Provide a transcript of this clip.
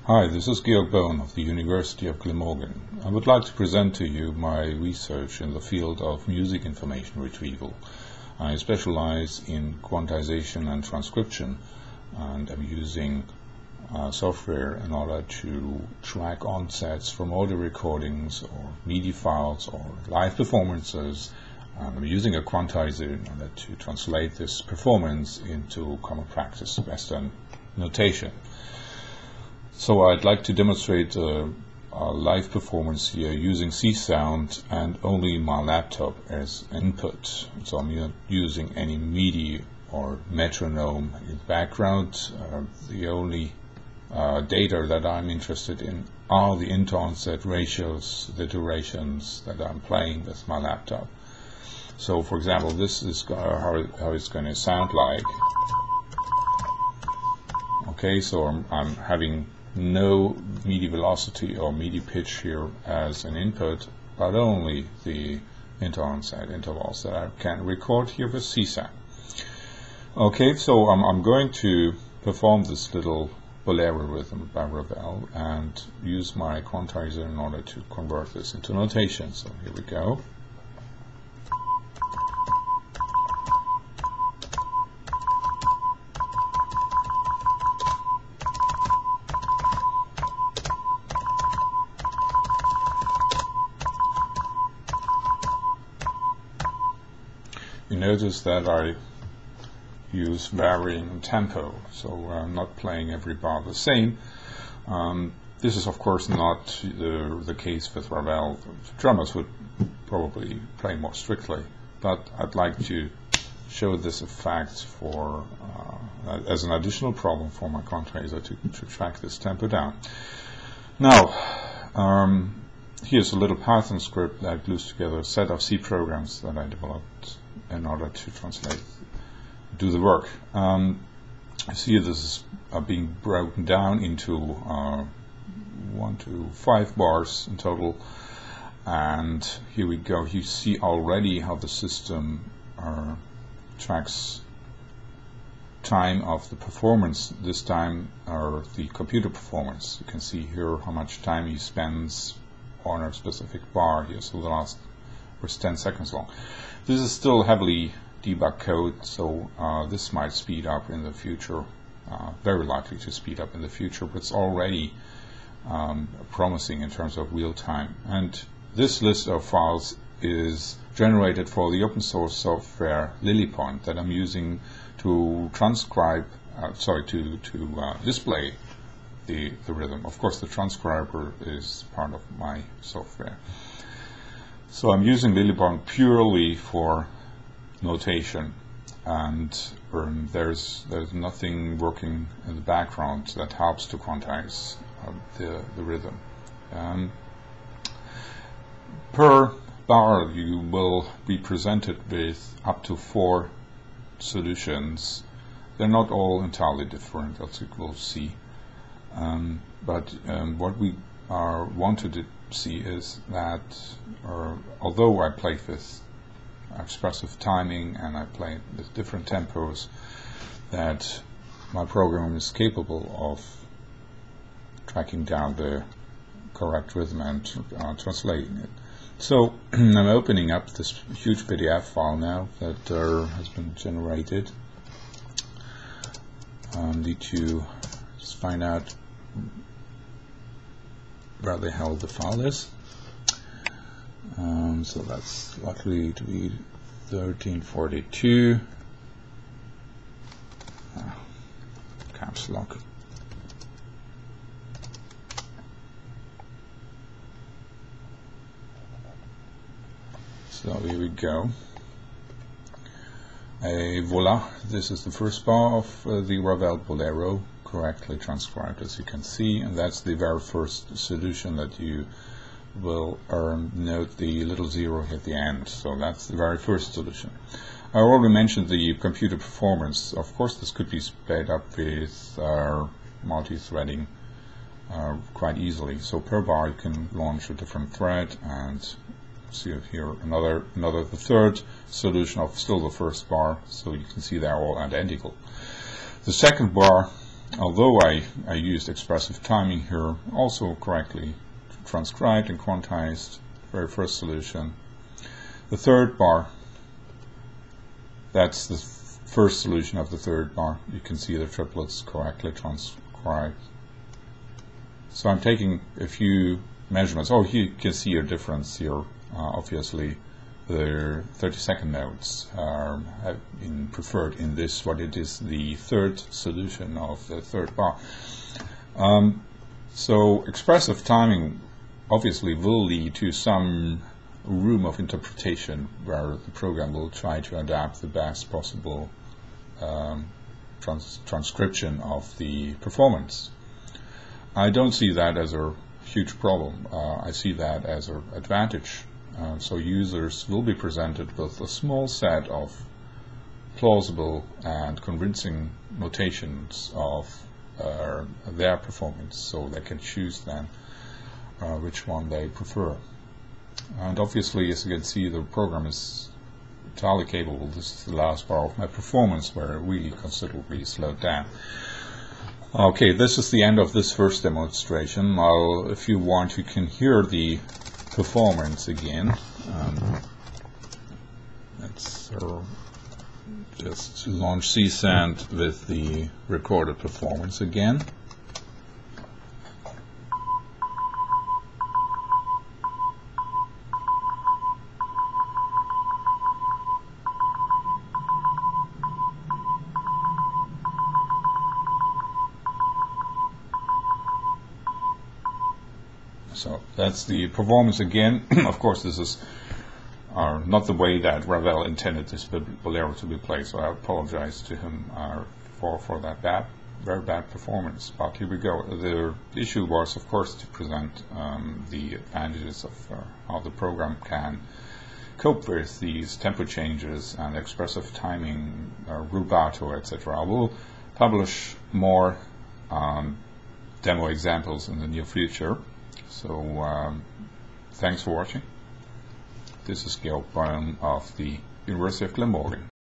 Hi, this is Georg Bohn of the University of Glamorgan. I would like to present to you my research in the field of music information retrieval. I specialize in quantization and transcription, and I'm using software in order to track onsets from audio recordings or MIDI files or live performances. And I'm using a quantiser in order to translate this performance into common practice Western notation. So I'd like to demonstrate a live performance here using C-Sound and only my laptop as input. So I'm not using any MIDI or metronome in the background. The only data that I'm interested in are the inter-onset ratios, the durations that I'm playing with my laptop. So for example, this is how it's going to sound like. Okay, so I'm having no MIDI velocity or MIDI pitch here as an input, but only the inter-onset intervals that I can record here with C-Sound. Okay, so I'm going to perform this little bolero rhythm by Ravel and use my quantizer in order to convert this into notation. So here we go. You notice that I use varying tempo, so I'm not playing every bar the same. This is of course not the case with Ravel. Drummers would probably play more strictly, but I'd like to show this effect for as an additional problem for my quantizer to track this tempo down. Now, here's a little Python script that glues together a set of C programs that I developed in order to do the work. See, this is being broken down into 1 to 5 bars in total, and here we go. You see already how the system tracks time of the performance, this time the computer performance. You can see here how much time he spends on a specific bar here, so the last was 10 seconds long. This is still heavily debug code, so this might speed up in the future, very likely to speed up in the future, but it's already promising in terms of real time. And this list of files is generated for the open source software LilyPoint that I'm using to transcribe, to display the rhythm. Of course, the transcriber is part of my software. So I'm using LilyPoint purely for notation, and there's nothing working in the background that helps to quantize the rhythm. Per bar you will be presented with up to 4 solutions. They're not all entirely different, as you will see, but what we wanted to see is that although I play with expressive timing and I play with different tempos, that my program is capable of tracking down the correct rhythm and translating it. So I'm opening up this huge PDF file now that has been generated. Need to just find out where the hell the file is. So that's likely to be 1342. Caps lock. So here we go. Voila, this is the first bar of the Ravel Bolero, correctly transcribed, as you can see, and that's the very first solution that you will note the little 0 at the end. So that's the very first solution. I already mentioned the computer performance. Of course, this could be sped up with multi-threading quite easily. So per bar you can launch a different thread, and see here the third solution of still the first bar. So you can see they're all identical. The second bar although I used expressive timing here, also correctly transcribed and quantized, very first solution. The third bar, that's the first solution of the third bar. You can see the triplets correctly transcribed. So I'm taking a few measurements. Oh, here you can see a difference here. Obviously, the 30-second notes have been preferred in this, what it is the third solution of the third bar. So expressive timing obviously will lead to some room of interpretation where the program will try to adapt the best possible transcription of the performance. I don't see that as a huge problem. I see that as an advantage. So users will be presented with a small set of plausible and convincing notations of their performance, so they can choose then which one they prefer. And obviously, as you can see, the program is entirely capable. This is the last bar of my performance where I really considerably slowed down. Okay, this is the end of this first demonstration. If you want, you can hear the performance again. Let's just launch CSAND with the recorded performance again. So that's the performance again. Of course, this is not the way that Ravel intended this bolero to be played, so I apologize to him for that very bad performance. But here we go. The issue was, of course, to present the advantages of how the program can cope with these tempo changes and expressive timing, rubato, etc. I will publish more demo examples in the near future. So thanks for watching. This is Georg Böhm of the University of Glamorgan.